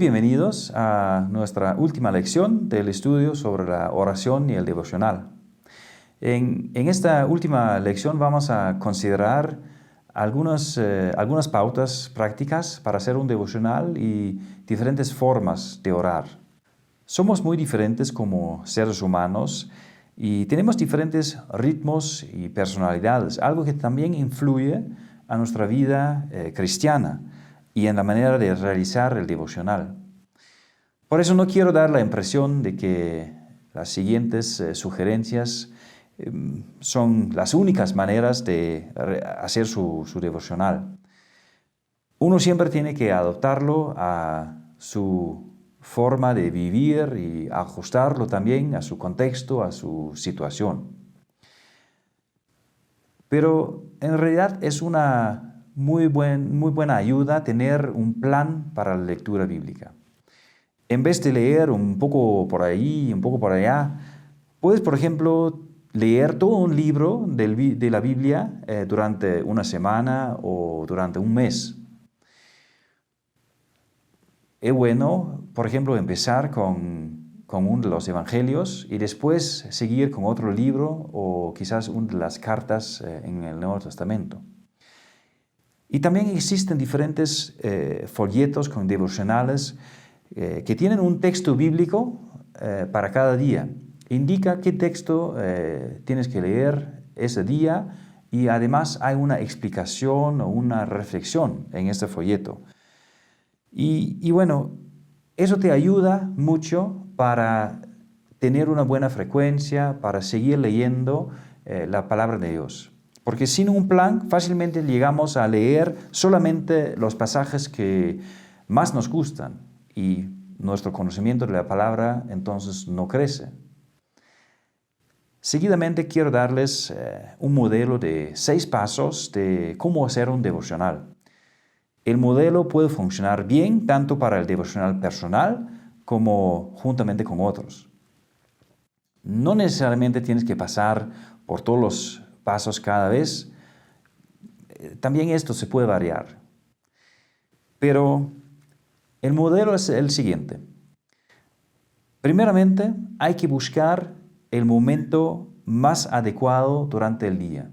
Muy bienvenidos a nuestra última lección del estudio sobre la oración y el devocional. En esta última lección vamos a considerar algunas pautas prácticas para hacer un devocional y diferentes formas de orar. Somos muy diferentes como seres humanos y tenemos diferentes ritmos y personalidades, algo que también influye a nuestra vida cristiana y en la manera de realizar el devocional. Por eso no quiero dar la impresión de que las siguientes sugerencias son las únicas maneras de hacer su devocional. Uno siempre tiene que adaptarlo a su forma de vivir y ajustarlo también a su contexto, a su situación. Pero en realidad es una muy buena ayuda tener un plan para la lectura bíblica. En vez de leer un poco por ahí, un poco por allá, puedes, por ejemplo, leer todo un libro de la Biblia durante una semana o durante un mes. Es bueno, por ejemplo, empezar con uno de los evangelios y después seguir con otro libro o quizás una de las cartas en el Nuevo Testamento. Y también existen diferentes folletos con devocionales que tienen un texto bíblico para cada día. Indica qué texto tienes que leer ese día y además hay una explicación o una reflexión en este folleto. Y bueno, eso te ayuda mucho para tener una buena frecuencia, para seguir leyendo la palabra de Dios. Porque sin un plan fácilmente llegamos a leer solamente los pasajes que más nos gustan y nuestro conocimiento de la palabra entonces no crece. Seguidamente quiero darles un modelo de 6 pasos de cómo hacer un devocional. El modelo puede funcionar bien tanto para el devocional personal como juntamente con otros. No necesariamente tienes que pasar por todos los pasos cada vez. También esto se puede variar. Pero el modelo es el siguiente. Primeramente, hay que buscar el momento más adecuado durante el día.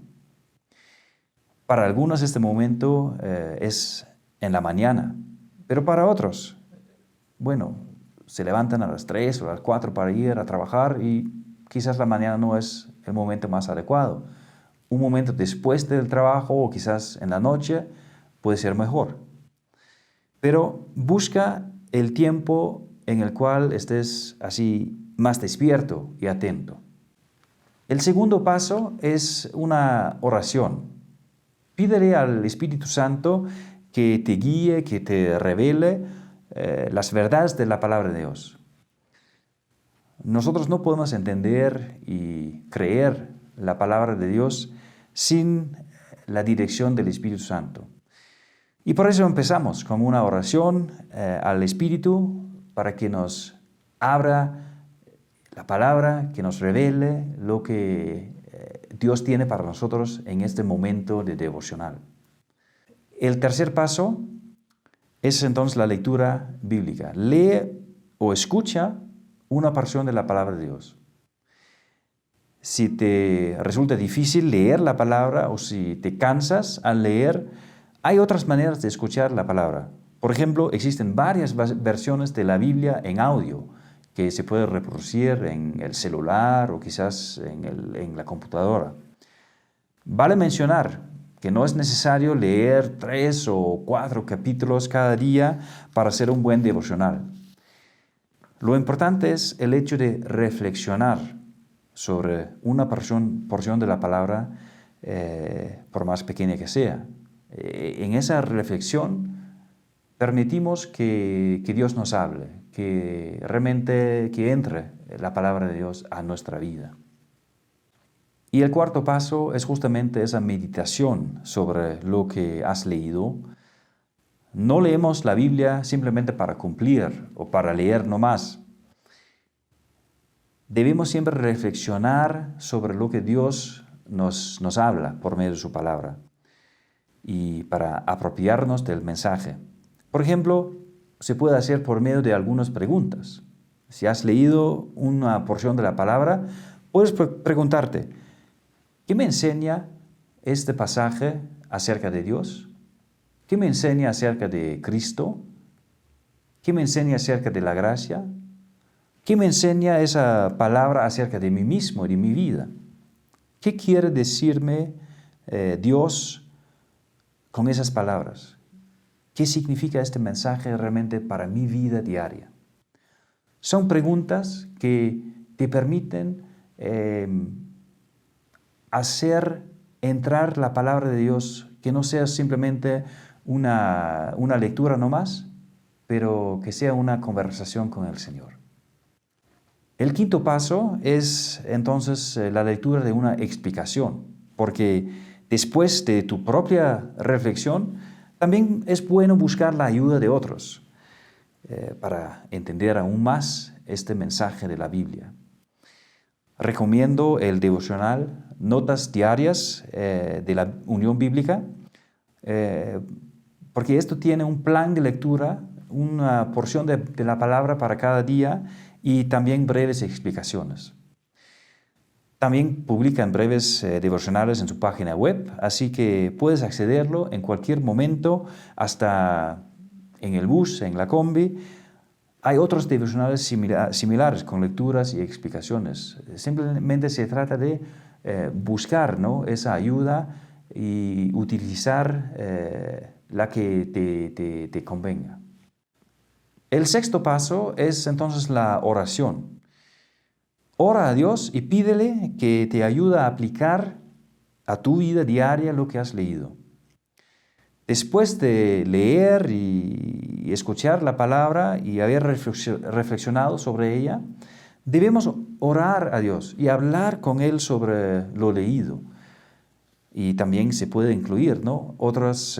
Para algunos este momento es en la mañana, pero para otros, bueno, se levantan a las 3 o a las 4 para ir a trabajar y quizás la mañana no es el momento más adecuado. Un momento después del trabajo o quizás en la noche puede ser mejor. Pero busca el tiempo en el cual estés así más despierto y atento. El segundo paso es una oración. Pídele al Espíritu Santo que te guíe, que te revele las verdades de la palabra de Dios. Nosotros no podemos entender y creer la palabra de Dios sin la dirección del Espíritu Santo. Y por eso empezamos con una oración al Espíritu para que nos abra la palabra, que nos revele lo que Dios tiene para nosotros en este momento de devocional. El tercer paso es entonces la lectura bíblica. Lee o escucha una porción de la palabra de Dios. Si te resulta difícil leer la palabra o si te cansas al leer, hay otras maneras de escuchar la palabra. Por ejemplo, existen varias versiones de la Biblia en audio que se puede reproducir en el celular o quizás en la computadora. Vale mencionar que no es necesario leer 3 o 4 capítulos cada día para hacer un buen devocional. Lo importante es el hecho de reflexionar sobre una porción de la palabra, por más pequeña que sea. En esa reflexión permitimos que Dios nos hable, que realmente entre la palabra de Dios a nuestra vida. Y el cuarto paso es justamente esa meditación sobre lo que has leído. No leemos la Biblia simplemente para cumplir o para leer nomás. Debemos siempre reflexionar sobre lo que Dios nos habla por medio de su palabra y para apropiarnos del mensaje. Por ejemplo, se puede hacer por medio de algunas preguntas. Si has leído una porción de la palabra, puedes preguntarte, ¿qué me enseña este pasaje acerca de Dios? ¿Qué me enseña acerca de Cristo? ¿Qué me enseña acerca de la gracia? ¿Qué me enseña esa palabra acerca de mí mismo y de mi vida? ¿Qué quiere decirme Dios con esas palabras? ¿Qué significa este mensaje realmente para mi vida diaria? Son preguntas que te permiten hacer entrar la palabra de Dios, que no sea simplemente una lectura nomás, pero que sea una conversación con el Señor. El quinto paso es entonces la lectura de una explicación, porque después de tu propia reflexión, también es bueno buscar la ayuda de otros para entender aún más este mensaje de la Biblia. Recomiendo el devocional Notas Diarias de la Unión Bíblica, porque esto tiene un plan de lectura, una porción de la palabra para cada día y también breves explicaciones. También publican breves devocionales en su página web, así que puedes accederlo en cualquier momento, hasta en el bus, en la combi. Hay otros devocionales similares con lecturas y explicaciones. Simplemente se trata de buscar, ¿no?, esa ayuda y utilizar la que te convenga. El sexto paso es entonces la oración. Ora a Dios y pídele que te ayude a aplicar a tu vida diaria lo que has leído. Después de leer y escuchar la palabra y haber reflexionado sobre ella, debemos orar a Dios y hablar con Él sobre lo leído. Y también se puede incluir, ¿no?, otros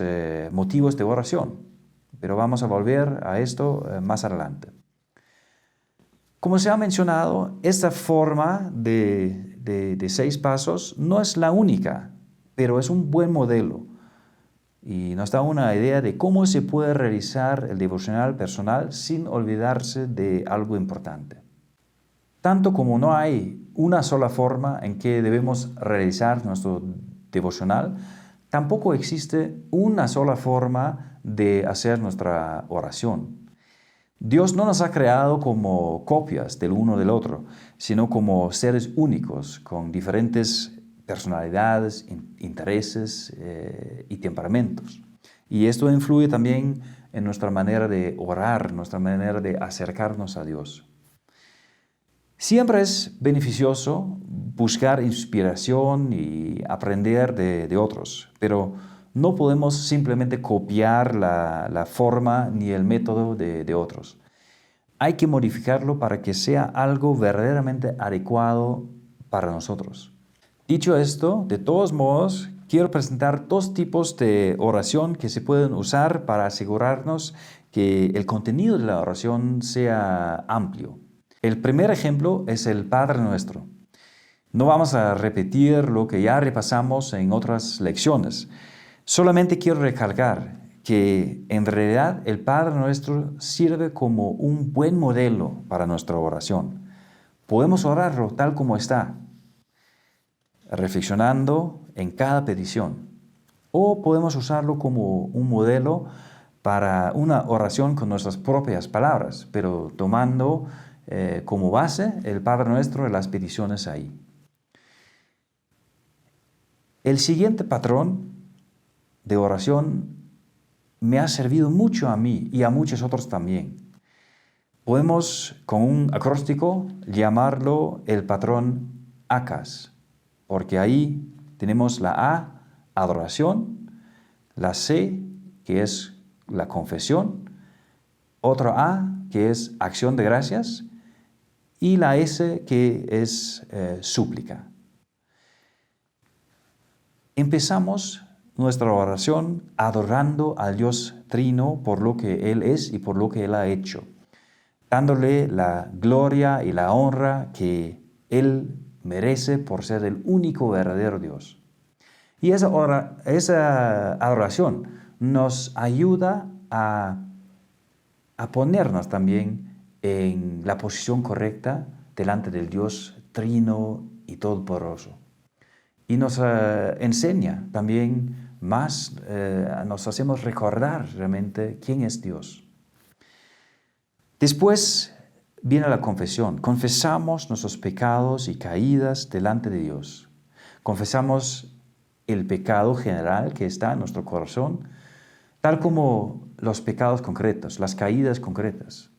motivos de oración, pero vamos a volver a esto más adelante. Como se ha mencionado, esta forma de 6 pasos no es la única, pero es un buen modelo y nos da una idea de cómo se puede realizar el devocional personal sin olvidarse de algo importante. Tanto como no hay una sola forma en que debemos realizar nuestro devocional, tampoco existe una sola forma de hacer nuestra oración. Dios no nos ha creado como copias del uno del otro, sino como seres únicos, con diferentes personalidades, intereses y temperamentos. Y esto influye también en nuestra manera de orar, nuestra manera de acercarnos a Dios. Siempre es beneficioso buscar inspiración y aprender de otros, pero no podemos simplemente copiar la forma ni el método de otros. Hay que modificarlo para que sea algo verdaderamente adecuado para nosotros. Dicho esto, de todos modos, quiero presentar 2 tipos de oración que se pueden usar para asegurarnos que el contenido de la oración sea amplio. El primer ejemplo es el Padre Nuestro. No vamos a repetir lo que ya repasamos en otras lecciones. Solamente quiero recalcar que en realidad el Padre Nuestro sirve como un buen modelo para nuestra oración. Podemos orarlo tal como está, reflexionando en cada petición. O podemos usarlo como un modelo para una oración con nuestras propias palabras, pero tomando como base el Padre Nuestro y las peticiones ahí. El siguiente patrón de oración me ha servido mucho a mí y a muchos otros también. Podemos, con un acróstico, llamarlo el patrón ACAS, porque ahí tenemos la A, adoración, la C, que es la confesión, otra A, que es acción de gracias, y la S, que es súplica. Empezamos nuestra oración adorando al Dios Trino por lo que Él es y por lo que Él ha hecho, dándole la gloria y la honra que Él merece por ser el único verdadero Dios. Y esa adoración nos ayuda a a ponernos también en la posición correcta delante del Dios Trino y Todopoderoso. Y nos enseña también más, nos hacemos recordar realmente quién es Dios. Después viene la confesión. Confesamos nuestros pecados y caídas delante de Dios. Confesamos el pecado general que está en nuestro corazón, tal como los pecados concretos, las caídas concretas.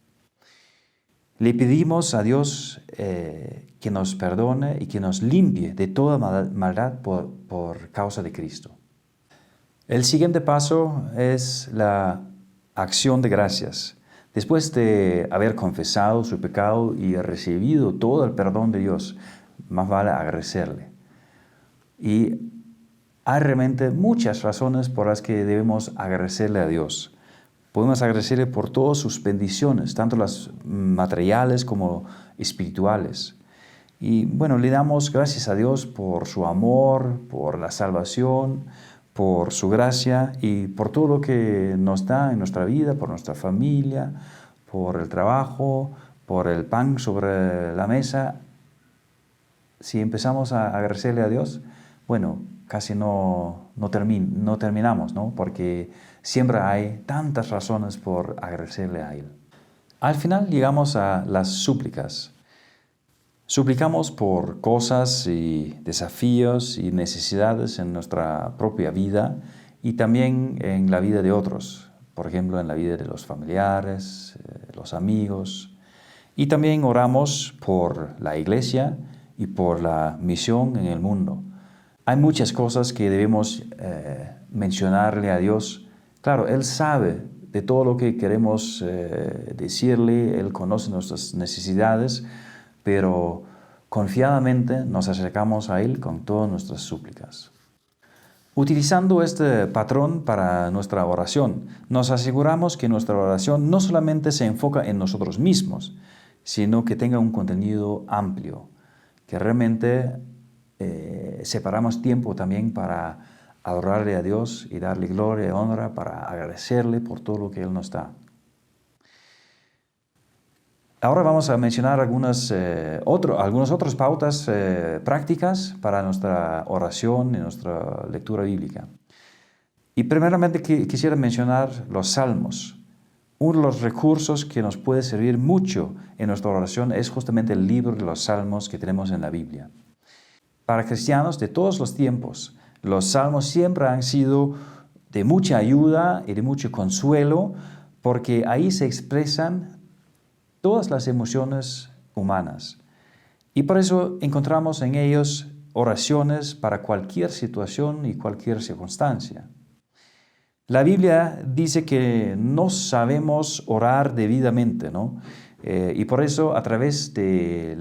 Le pedimos a Dios que nos perdone y que nos limpie de toda maldad por causa de Cristo. El siguiente paso es la acción de gracias. Después de haber confesado su pecado y recibido todo el perdón de Dios, más vale agradecerle. Y hay realmente muchas razones por las que debemos agradecerle a Dios. Podemos agradecerle por todas sus bendiciones, tanto las materiales como espirituales. Y bueno, le damos gracias a Dios por su amor, por la salvación, por su gracia y por todo lo que nos da en nuestra vida, por nuestra familia, por el trabajo, por el pan sobre la mesa. Si empezamos a agradecerle a Dios, bueno, casi no terminamos, ¿no? Porque siempre hay tantas razones por agradecerle a Él. Al final llegamos a las súplicas. Suplicamos por cosas y desafíos y necesidades en nuestra propia vida y también en la vida de otros, por ejemplo, en la vida de los familiares, los amigos. Y también oramos por la iglesia y por la misión en el mundo. Hay muchas cosas que debemos mencionarle a Dios. Claro, Él sabe de todo lo que queremos decirle, Él conoce nuestras necesidades, pero confiadamente nos acercamos a Él con todas nuestras súplicas. Utilizando este patrón para nuestra oración, nos aseguramos que nuestra oración no solamente se enfoca en nosotros mismos, sino que tenga un contenido amplio, que realmente separamos tiempo también para adorarle a Dios y darle gloria y honra, para agradecerle por todo lo que Él nos da. Ahora vamos a mencionar algunas otras pautas prácticas para nuestra oración y nuestra lectura bíblica. Y primeramente quisiera mencionar los salmos. Uno de los recursos que nos puede servir mucho en nuestra oración es justamente el libro de los salmos que tenemos en la Biblia. Para cristianos de todos los tiempos, los salmos siempre han sido de mucha ayuda y de mucho consuelo, porque ahí se expresan todas las emociones humanas. Y por eso encontramos en ellos oraciones para cualquier situación y cualquier circunstancia. La Biblia dice que no sabemos orar debidamente, ¿no? Y por eso a través de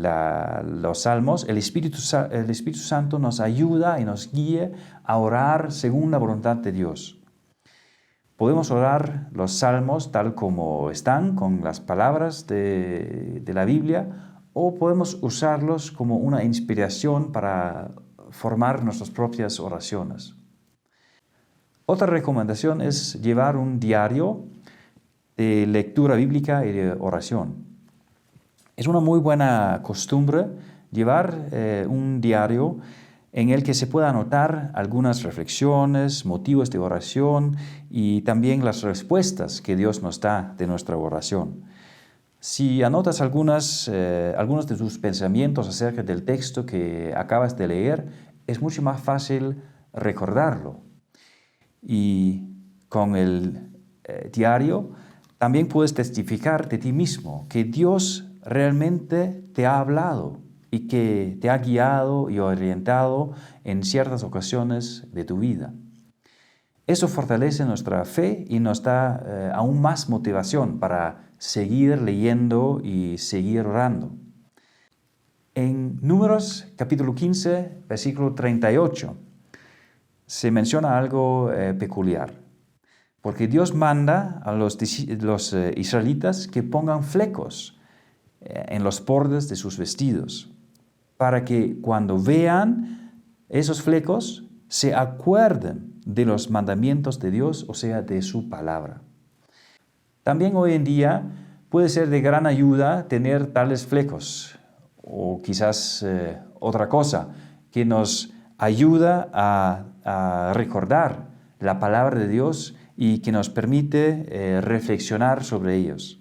los salmos, el Espíritu Santo nos ayuda y nos guía a orar según la voluntad de Dios. Podemos orar los salmos tal como están, con las palabras de la Biblia, o podemos usarlos como una inspiración para formar nuestras propias oraciones. Otra recomendación es llevar un diario de lectura bíblica y de oración. Es una muy buena costumbre llevar un diario en el que se pueda anotar algunas reflexiones, motivos de oración y también las respuestas que Dios nos da de nuestra oración. Si anotas algunos de tus pensamientos acerca del texto que acabas de leer, es mucho más fácil recordarlo. Y con el diario también puedes testificar de ti mismo que Dios realmente te ha hablado y que te ha guiado y orientado en ciertas ocasiones de tu vida. Eso fortalece nuestra fe y nos da aún más motivación para seguir leyendo y seguir orando. En Números capítulo 15, versículo 38, se menciona algo peculiar, porque Dios manda a los israelitas que pongan flecos en los bordes de sus vestidos, para que cuando vean esos flecos se acuerden de los mandamientos de Dios, o sea, de su palabra. También hoy en día puede ser de gran ayuda tener tales flecos o quizás otra cosa que nos ayuda a recordar la palabra de Dios y que nos permite reflexionar sobre ellos.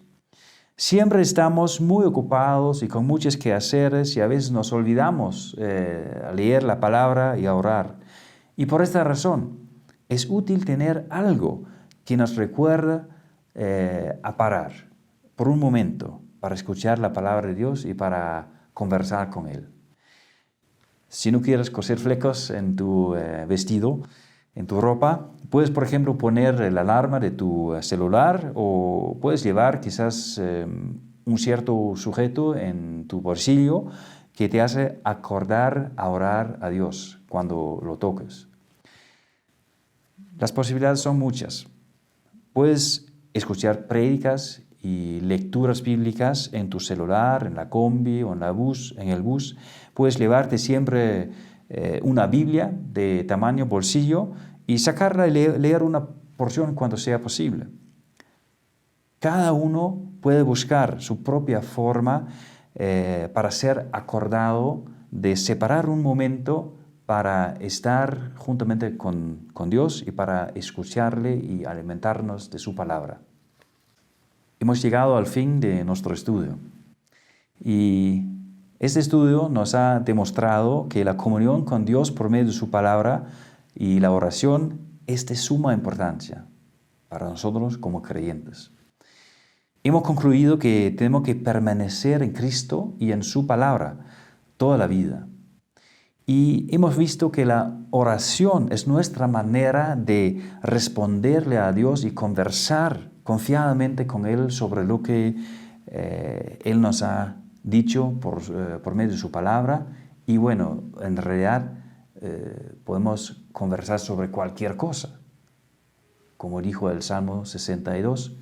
Siempre estamos muy ocupados y con muchos quehaceres y a veces nos olvidamos a leer la palabra y a orar. Y por esta razón es útil tener algo que nos recuerda a parar por un momento para escuchar la palabra de Dios y para conversar con Él. Si no quieres coser flecos en tu vestido, en tu ropa, puedes, por ejemplo, poner la alarma de tu celular o puedes llevar quizás un cierto sujeto en tu bolsillo que te hace acordar a orar a Dios cuando lo toques. Las posibilidades son muchas. Puedes escuchar prédicas y lecturas bíblicas en tu celular, en la combi o en el bus. Puedes llevarte siempre una Biblia de tamaño bolsillo y sacarla y leer una porción cuando sea posible. Cada uno puede buscar su propia forma para ser acordado de separar un momento para estar juntamente con Dios y para escucharle y alimentarnos de su palabra. Hemos llegado al fin de nuestro estudio y este estudio nos ha demostrado que la comunión con Dios por medio de su palabra y la oración es de suma importancia para nosotros como creyentes. Hemos concluido que tenemos que permanecer en Cristo y en su palabra toda la vida. Y hemos visto que la oración es nuestra manera de responderle a Dios y conversar confiadamente con Él sobre lo que Él nos ha dicho por medio de su palabra. Y bueno, en realidad podemos conversar sobre cualquier cosa. Como dijo el Salmo 62,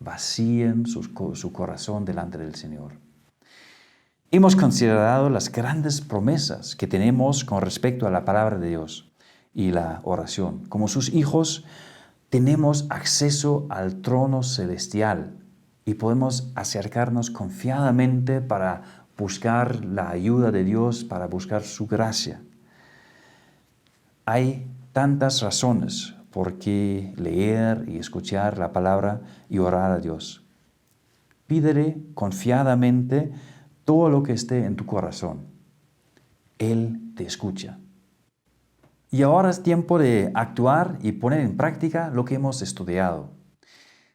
vacíen su corazón delante del Señor. Hemos considerado las grandes promesas que tenemos con respecto a la palabra de Dios y la oración. Como sus hijos, tenemos acceso al trono celestial y podemos acercarnos confiadamente para buscar la ayuda de Dios, para buscar su gracia. Hay tantas razones por qué leer y escuchar la palabra y orar a Dios. Pídele confiadamente todo lo que esté en tu corazón. Él te escucha. Y ahora es tiempo de actuar y poner en práctica lo que hemos estudiado.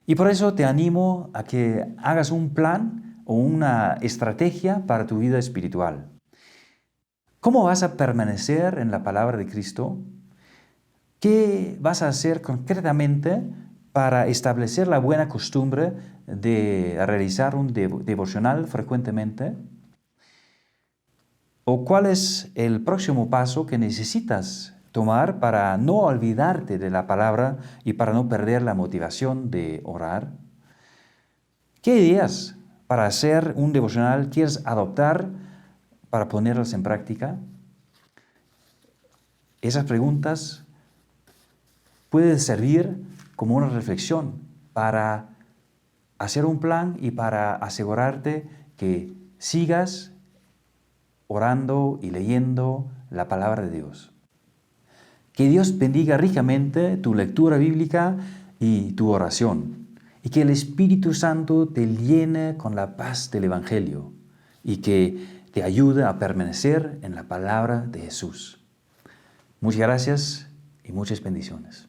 Y por eso te animo a que hagas un plan o una estrategia para tu vida espiritual. ¿Cómo vas a permanecer en la palabra de Cristo? ¿Qué vas a hacer concretamente para establecer la buena costumbre de realizar un devocional frecuentemente? ¿O cuál es el próximo paso que necesitas tomar para no olvidarte de la palabra y para no perder la motivación de orar? ¿Qué ideas para hacer un devocional quieres adoptar para ponerlas en práctica? Esas preguntas pueden servir como una reflexión para hacer un plan y para asegurarte que sigas orando y leyendo la palabra de Dios. Que Dios bendiga ricamente tu lectura bíblica y tu oración, y que el Espíritu Santo te llene con la paz del Evangelio y que te ayude a permanecer en la palabra de Jesús. Muchas gracias y muchas bendiciones.